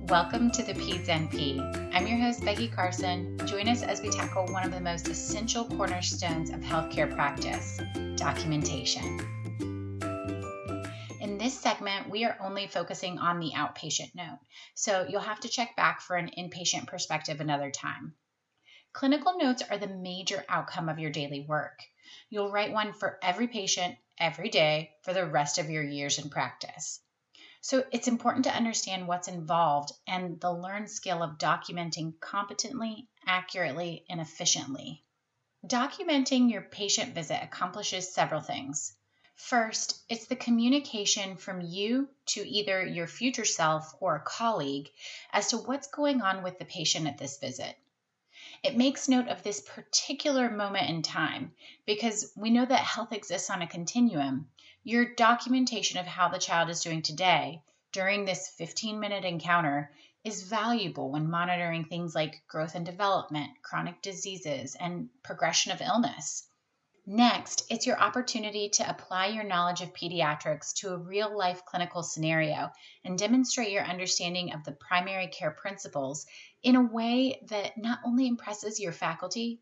Welcome to the Peds NP. I'm your host, Becky Carson. Join us as we tackle one of the most essential cornerstones of healthcare practice, documentation. In this segment, we are only focusing on the outpatient note, so you'll have to check back for an inpatient perspective another time. Clinical notes are the major outcome of your daily work. You'll write one for every patient, every day, for the rest of your years in practice. So it's important to understand what's involved and the learned skill of documenting competently, accurately, and efficiently. Documenting your patient visit accomplishes several things. First, it's the communication from you to either your future self or a colleague as to what's going on with the patient at this visit. It makes note of this particular moment in time because we know that health exists on a continuum. Your documentation of how the child is doing today during this 15-minute encounter is valuable when monitoring things like growth and development, chronic diseases, and progression of illness. Next, it's your opportunity to apply your knowledge of pediatrics to a real-life clinical scenario and demonstrate your understanding of the primary care principles in a way that not only impresses your faculty,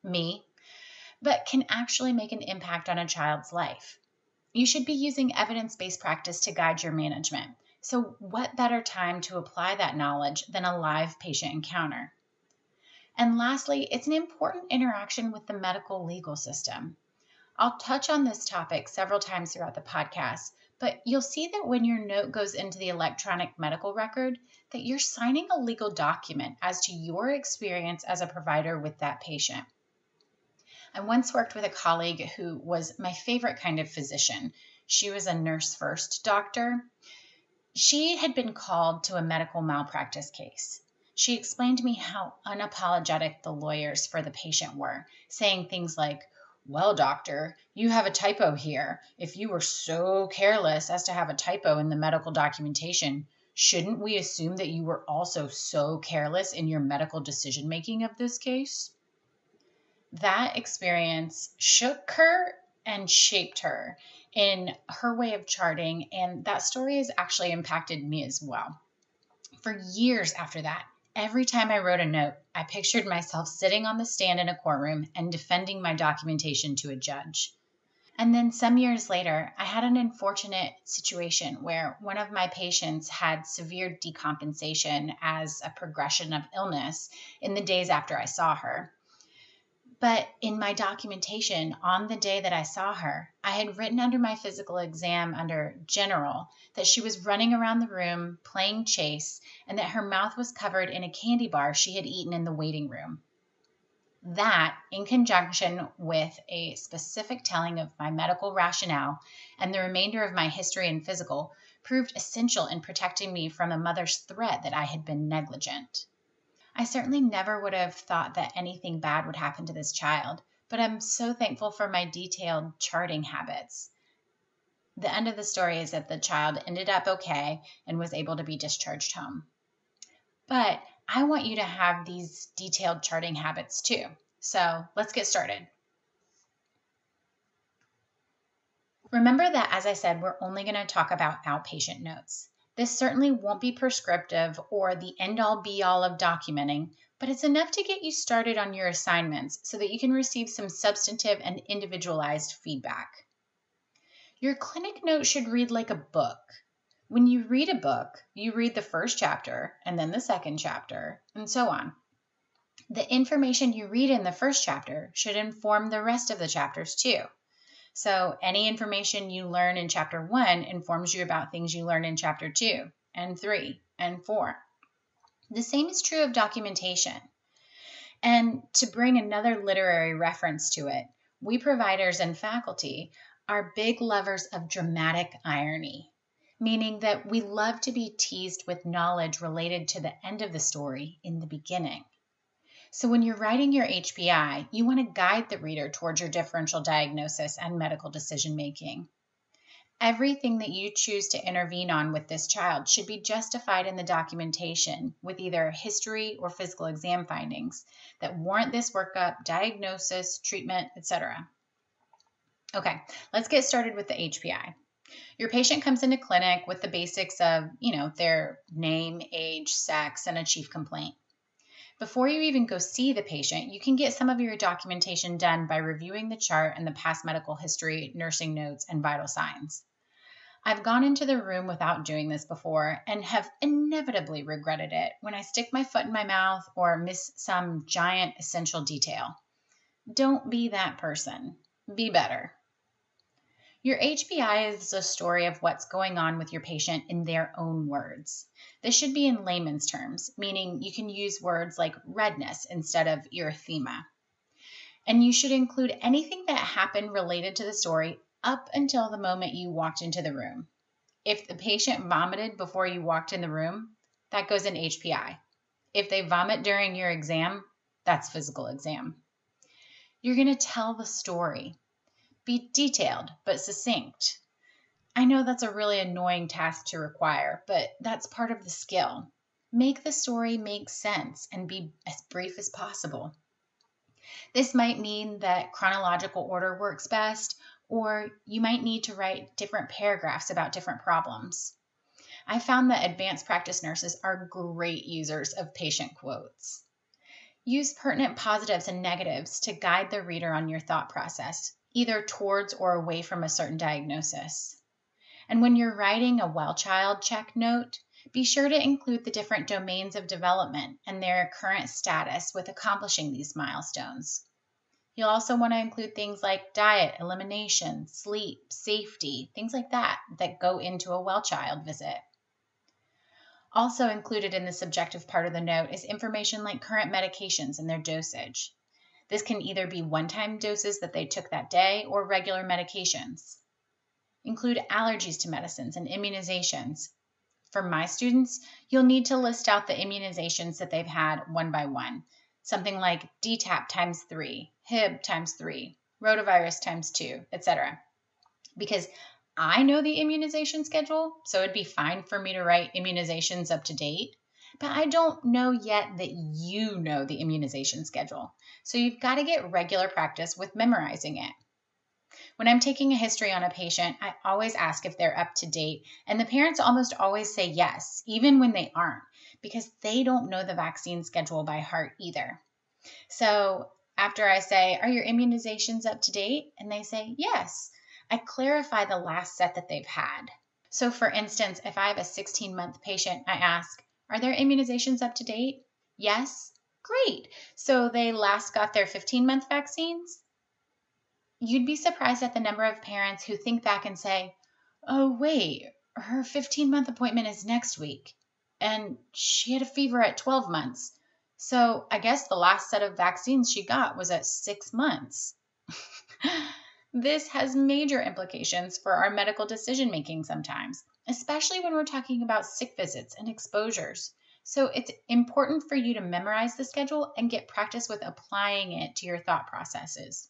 me, but can actually make an impact on a child's life. You should be using evidence-based practice to guide your management. So what better time to apply that knowledge than a live patient encounter? And lastly, it's an important interaction with the medical legal system. I'll touch on this topic several times throughout the podcast, but you'll see that when your note goes into the electronic medical record, that you're signing a legal document as to your experience as a provider with that patient. I once worked with a colleague who was my favorite kind of physician. She was a nurse first doctor. She had been called to a medical malpractice case. She explained to me how unapologetic the lawyers for the patient were, saying things like, "Well, doctor, you have a typo here. If you were so careless as to have a typo in the medical documentation, shouldn't we assume that you were also so careless in your medical decision-making of this case?" That experience shook her and shaped her in her way of charting, and that story has actually impacted me as well. For years after that, every time I wrote a note, I pictured myself sitting on the stand in a courtroom and defending my documentation to a judge. And then some years later, I had an unfortunate situation where one of my patients had severe decompensation as a progression of illness in the days after I saw her. But in my documentation on the day that I saw her, I had written under my physical exam under general that she was running around the room playing chase and that her mouth was covered in a candy bar she had eaten in the waiting room. That, in conjunction with a specific telling of my medical rationale and the remainder of my history and physical, proved essential in protecting me from a mother's threat that I had been negligent. I certainly never would have thought that anything bad would happen to this child, but I'm so thankful for my detailed charting habits. The end of the story is that the child ended up okay and was able to be discharged home. But I want you to have these detailed charting habits too. So let's get started. Remember that, as I said, we're only going to talk about outpatient notes. This certainly won't be prescriptive or the end-all be-all of documenting, but it's enough to get you started on your assignments so that you can receive some substantive and individualized feedback. Your clinic note should read like a book. When you read a book, you read the first chapter and then the second chapter, and so on. The information you read in the first chapter should inform the rest of the chapters too. So any information you learn in chapter 1 informs you about things you learn in chapter 2 and 3 and 4. The same is true of documentation. And to bring another literary reference to it, we providers and faculty are big lovers of dramatic irony, meaning that we love to be teased with knowledge related to the end of the story in the beginning. So when you're writing your HPI, you want to guide the reader towards your differential diagnosis and medical decision-making. Everything that you choose to intervene on with this child should be justified in the documentation with either history or physical exam findings that warrant this workup, diagnosis, treatment, etc. Okay, let's get started with the HPI. Your patient comes into clinic with the basics of, their name, age, sex, and a chief complaint. Before you even go see the patient, you can get some of your documentation done by reviewing the chart and the past medical history, nursing notes, and vital signs. I've gone into the room without doing this before and have inevitably regretted it when I stick my foot in my mouth or miss some giant essential detail. Don't be that person. Be better. Your HPI is a story of what's going on with your patient in their own words. This should be in layman's terms, meaning you can use words like redness instead of erythema. And you should include anything that happened related to the story up until the moment you walked into the room. If the patient vomited before you walked in the room, that goes in HPI. If they vomit during your exam, that's physical exam. You're going to tell the story. Be detailed but succinct. I know that's a really annoying task to require, but that's part of the skill. Make the story make sense and be as brief as possible. This might mean that chronological order works best, or you might need to write different paragraphs about different problems. I found that advanced practice nurses are great users of patient quotes. Use pertinent positives and negatives to guide the reader on your thought process, either towards or away from a certain diagnosis. And when you're writing a well child check note, be sure to include the different domains of development and their current status with accomplishing these milestones. You'll also want to include things like diet, elimination, sleep, safety, things like that go into a well child visit. Also included in the subjective part of the note is information like current medications and their dosage. This can either be one-time doses that they took that day or regular medications. Include allergies to medicines and immunizations. For my students, you'll need to list out the immunizations that they've had one by one. Something like DTaP times 3, Hib times 3, rotavirus times 2, etc. Because I know the immunization schedule, so it'd be fine for me to write immunizations up to date, but I don't know yet that you know the immunization schedule. So you've got to get regular practice with memorizing it. When I'm taking a history on a patient, I always ask if they're up to date, and the parents almost always say yes, even when they aren't, because they don't know the vaccine schedule by heart either. So after I say, "Are your immunizations up to date?" and they say yes, I clarify the last set that they've had. So for instance, if I have a 16-month patient, I ask, "Are their immunizations up to date?" Yes? Great. So they last got their 15-month vaccines? You'd be surprised at the number of parents who think back and say, "Oh, wait, her 15-month appointment is next week, and she had a fever at 12 months. So I guess the last set of vaccines she got was at 6 months." This has major implications for our medical decision-making sometimes, especially when we're talking about sick visits and exposures. So it's important for you to memorize the schedule and get practice with applying it to your thought processes.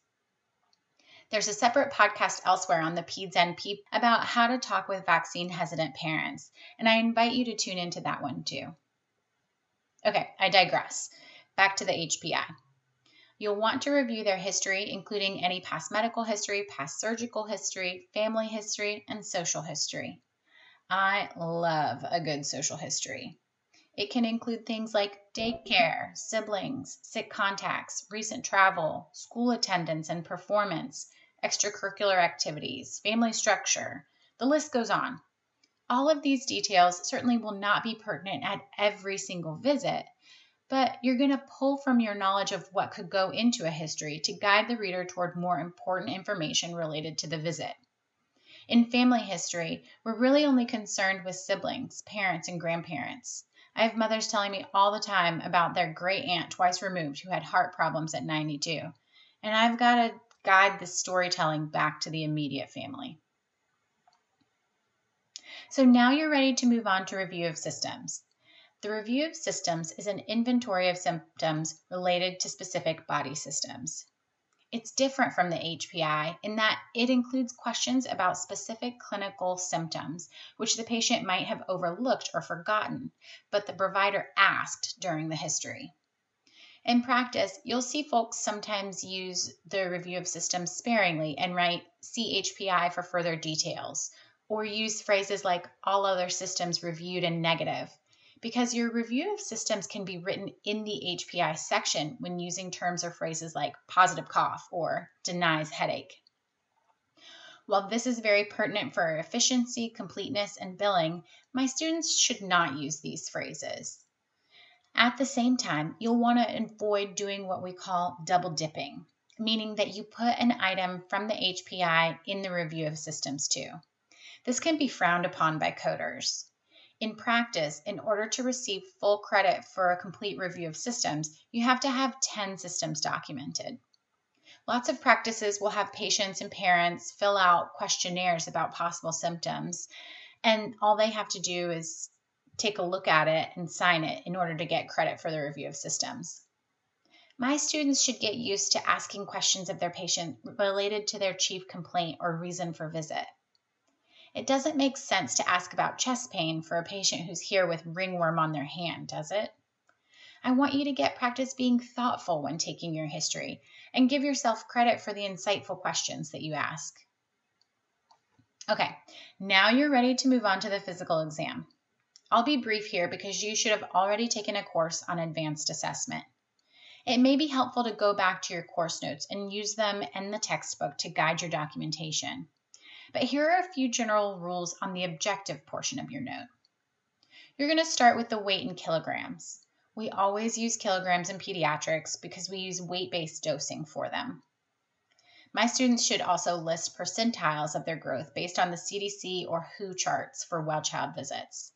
There's a separate podcast elsewhere on the Peds NP about how to talk with vaccine hesitant parents, and I invite you to tune into that one too. Okay, I digress. Back to the HPI. You'll want to review their history, including any past medical history, past surgical history, family history, and social history. I love a good social history. It can include things like daycare, siblings, sick contacts, recent travel, school attendance and performance, extracurricular activities, family structure. The list goes on. All of these details certainly will not be pertinent at every single visit, but you're going to pull from your knowledge of what could go into a history to guide the reader toward more important information related to the visit. In family history, we're really only concerned with siblings, parents, and grandparents. I have mothers telling me all the time about their great aunt twice removed who had heart problems at 92, and I've got to guide the storytelling back to the immediate family. So now you're ready to move on to review of systems. The review of systems is an inventory of symptoms related to specific body systems. It's different from the HPI in that it includes questions about specific clinical symptoms, which the patient might have overlooked or forgotten, but the provider asked during the history. In practice, you'll see folks sometimes use the review of systems sparingly and write "see HPI for further details," or use phrases like all other systems reviewed and negative, because your review of systems can be written in the HPI section when using terms or phrases like positive cough or denies headache. While this is very pertinent for efficiency, completeness, and billing, my students should not use these phrases. At the same time, you'll want to avoid doing what we call double dipping, meaning that you put an item from the HPI in the review of systems too. This can be frowned upon by coders. In practice, in order to receive full credit for a complete review of systems, you have to have 10 systems documented. Lots of practices will have patients and parents fill out questionnaires about possible symptoms, and all they have to do is take a look at it and sign it in order to get credit for the review of systems. My students should get used to asking questions of their patient related to their chief complaint or reason for visit. It doesn't make sense to ask about chest pain for a patient who's here with ringworm on their hand, does it? I want you to get practice being thoughtful when taking your history and give yourself credit for the insightful questions that you ask. Okay, now you're ready to move on to the physical exam. I'll be brief here because you should have already taken a course on advanced assessment. It may be helpful to go back to your course notes and use them and the textbook to guide your documentation. But here are a few general rules on the objective portion of your note. You're going to start with the weight in kilograms. We always use kilograms in pediatrics because we use weight-based dosing for them. My students should also list percentiles of their growth based on the CDC or WHO charts for well-child visits.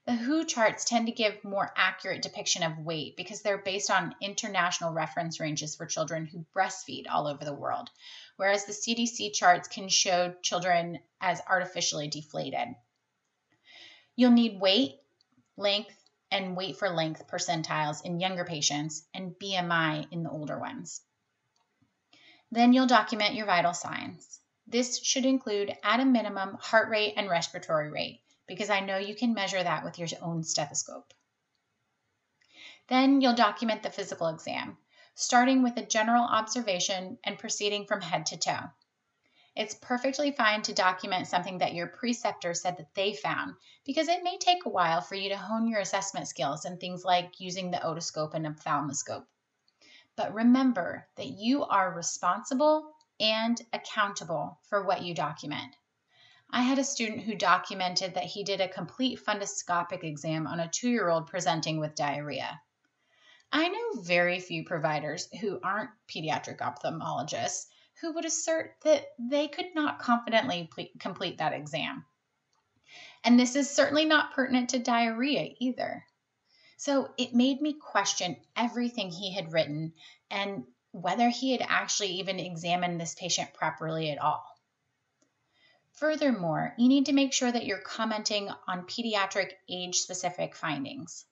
The WHO charts tend to give more accurate depiction of weight because they're based on international reference ranges for children who breastfeed all over the world, whereas the CDC charts can show children as artificially deflated. You'll need weight, length, and weight for length percentiles in younger patients and BMI in the older ones. Then you'll document your vital signs. This should include, at a minimum, heart rate and respiratory rate, because I know you can measure that with your own stethoscope. Then you'll document the physical exam, starting with a general observation and proceeding from head to toe. It's perfectly fine to document something that your preceptor said that they found, because it may take a while for you to hone your assessment skills in things like using the otoscope and ophthalmoscope. But remember that you are responsible and accountable for what you document. I had a student who documented that he did a complete fundoscopic exam on a 2-year-old presenting with diarrhea. I know very few providers who aren't pediatric ophthalmologists who would assert that they could not confidently complete that exam. And this is certainly not pertinent to diarrhea either. So it made me question everything he had written and whether he had actually even examined this patient properly at all. Furthermore, you need to make sure that you're commenting on pediatric age-specific findings.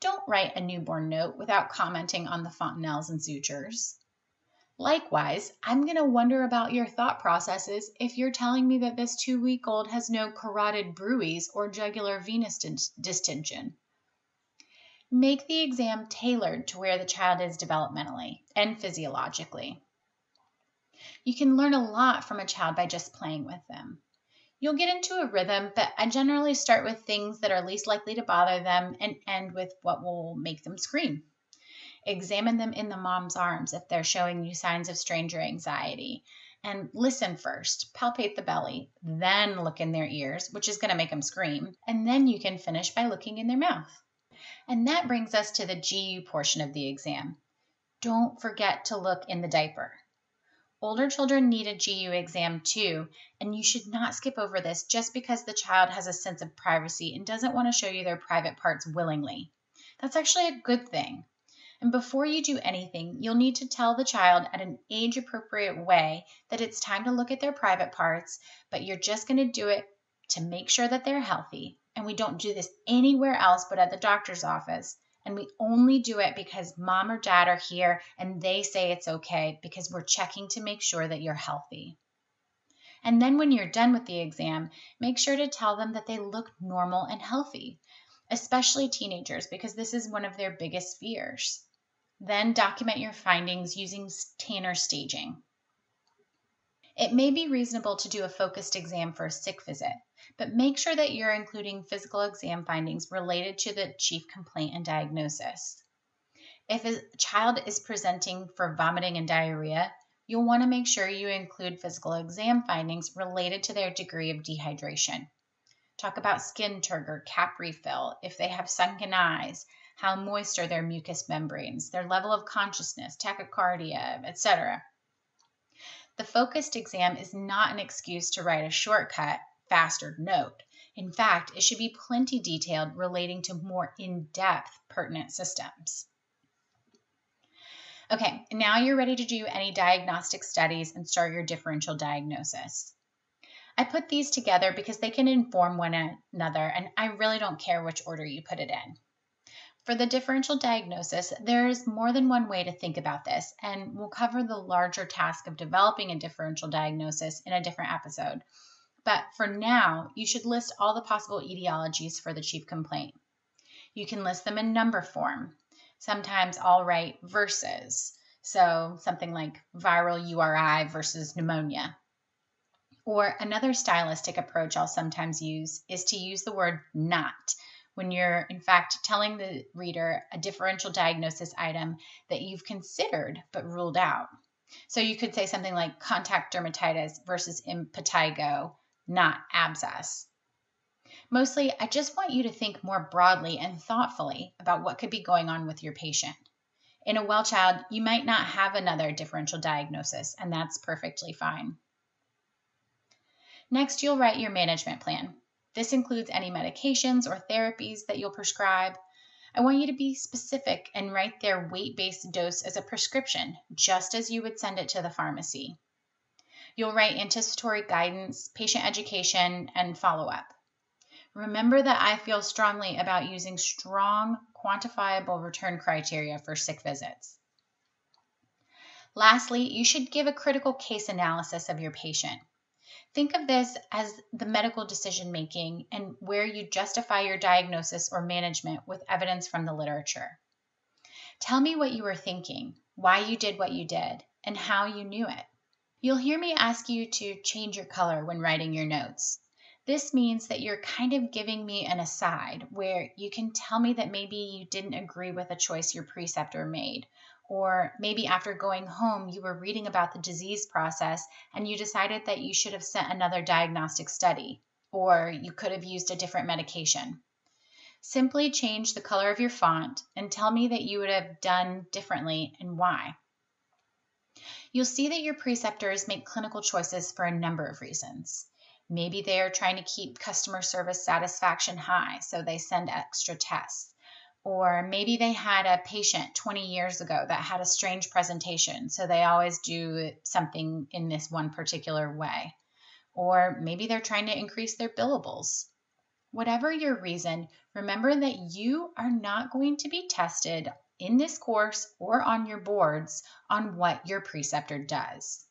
Don't write a newborn note without commenting on the fontanelles and sutures. Likewise, I'm going to wonder about your thought processes if you're telling me that this 2-week-old has no carotid bruits or jugular venous distension. Make the exam tailored to where the child is developmentally and physiologically. You can learn a lot from a child by just playing with them. You'll get into a rhythm, but I generally start with things that are least likely to bother them and end with what will make them scream. Examine them in the mom's arms if they're showing you signs of stranger anxiety. And listen first, palpate the belly, then look in their ears, which is going to make them scream. And then you can finish by looking in their mouth. And that brings us to the GU portion of the exam. Don't forget to look in the diaper. Older children need a GU exam too, and you should not skip over this just because the child has a sense of privacy and doesn't want to show you their private parts willingly. That's actually a good thing. And before you do anything, you'll need to tell the child at an age-appropriate way that it's time to look at their private parts, but you're just going to do it to make sure that they're healthy. And we don't do this anywhere else but at the doctor's office. And we only do it because mom or dad are here and they say it's okay because we're checking to make sure that you're healthy. And then when you're done with the exam, make sure to tell them that they look normal and healthy, especially teenagers, because this is one of their biggest fears. Then document your findings using Tanner staging. It may be reasonable to do a focused exam for a sick visit, but make sure that you're including physical exam findings related to the chief complaint and diagnosis. If a child is presenting for vomiting and diarrhea, you'll want to make sure you include physical exam findings related to their degree of dehydration. Talk about skin turgor, cap refill, if they have sunken eyes, how moist are their mucous membranes, their level of consciousness, tachycardia, etc. The focused exam is not an excuse to write a shortcut, faster note. In fact, it should be plenty detailed relating to more in-depth pertinent systems. Okay, now you're ready to do any diagnostic studies and start your differential diagnosis. I put these together because they can inform one another, and I really don't care which order you put it in. For the differential diagnosis, there is more than one way to think about this, and we'll cover the larger task of developing a differential diagnosis in a different episode. But for now, you should list all the possible etiologies for the chief complaint. You can list them in number form. Sometimes I'll write versus, so something like viral URI versus pneumonia. Or another stylistic approach I'll sometimes use is to use the word not when you're in fact telling the reader a differential diagnosis item that you've considered but ruled out. So you could say something like contact dermatitis versus impetigo, not abscess. Mostly, I just want you to think more broadly and thoughtfully about what could be going on with your patient. In a well child, you might not have another differential diagnosis, and that's perfectly fine. Next, you'll write your management plan. This includes any medications or therapies that you'll prescribe. I want you to be specific and write their weight-based dose as a prescription, just as you would send it to the pharmacy. You'll write anticipatory guidance, patient education, and follow-up. Remember that I feel strongly about using strong, quantifiable return criteria for sick visits. Lastly, you should give a critical case analysis of your patient. Think of this as the medical decision making and where you justify your diagnosis or management with evidence from the literature. Tell me what you were thinking, why you did what you did, and how you knew it. You'll hear me ask you to change your color when writing your notes. This means that you're kind of giving me an aside where you can tell me that maybe you didn't agree with a choice your preceptor made, or maybe after going home you were reading about the disease process and you decided that you should have sent another diagnostic study, or you could have used a different medication. Simply change the color of your font and tell me that you would have done differently and why. You'll see that your preceptors make clinical choices for a number of reasons. Maybe they are trying to keep customer service satisfaction high, so they send extra tests. Or maybe they had a patient 20 years ago that had a strange presentation, so they always do something in this one particular way. Or maybe they're trying to increase their billables. Whatever your reason, remember that you are not going to be tested in this course or on your boards on what your preceptor does.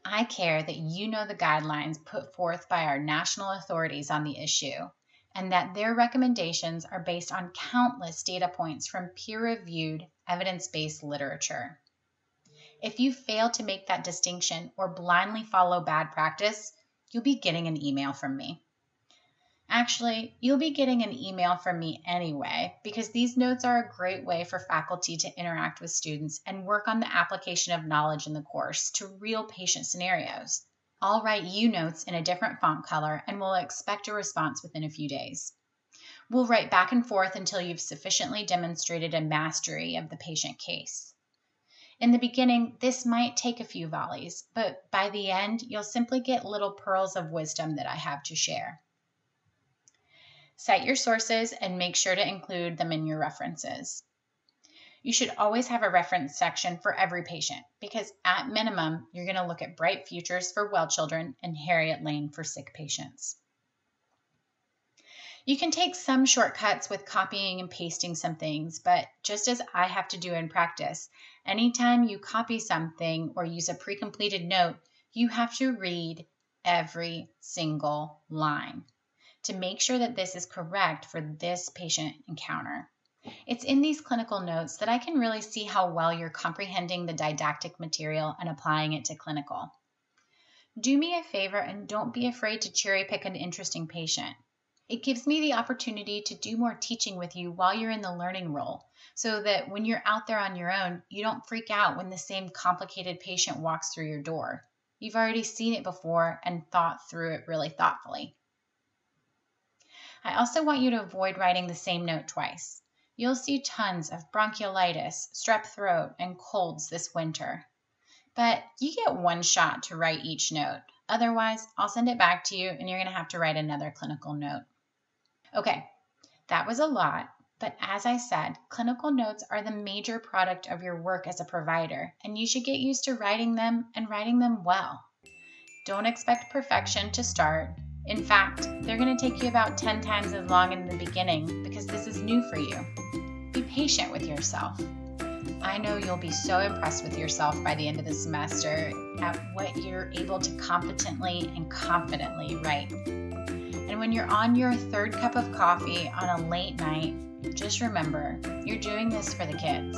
I care that you know the guidelines put forth by our national authorities on the issue, and that their recommendations are based on countless data points from peer-reviewed, evidence-based literature. If you fail to make that distinction or blindly follow bad practice, you'll be getting an email from me. Actually, you'll be getting an email from me anyway, because these notes are a great way for faculty to interact with students and work on the application of knowledge in the course to real patient scenarios. I'll write you notes in a different font color and we'll expect a response within a few days. We'll write back and forth until you've sufficiently demonstrated a mastery of the patient case. In the beginning, this might take a few volleys, but by the end, you'll simply get little pearls of wisdom that I have to share. Cite your sources and make sure to include them in your references. You should always have a reference section for every patient because at minimum, you're going to look at Bright Futures for well children and Harriet Lane for sick patients. You can take some shortcuts with copying and pasting some things, but just as I have to do in practice, anytime you copy something or use a pre-completed note, you have to read every single line to make sure that this is correct for this patient encounter. It's in these clinical notes that I can really see how well you're comprehending the didactic material and applying it to clinical. Do me a favor and don't be afraid to cherry pick an interesting patient. It gives me the opportunity to do more teaching with you while you're in the learning role, so that when you're out there on your own, you don't freak out when the same complicated patient walks through your door. You've already seen it before and thought through it really thoughtfully. I also want you to avoid writing the same note twice. You'll see tons of bronchiolitis, strep throat, and colds this winter. But you get one shot to write each note. Otherwise, I'll send it back to you and you're going to have to write another clinical note. Okay, that was a lot, but as I said, clinical notes are the major product of your work as a provider, and you should get used to writing them and writing them well. Don't expect perfection to start. In fact, they're going to take you about 10 times as long in the beginning because this is new for you. Be patient with yourself. I know you'll be so impressed with yourself by the end of the semester at what you're able to competently and confidently write. And when you're on your third cup of coffee on a late night, just remember, you're doing this for the kids.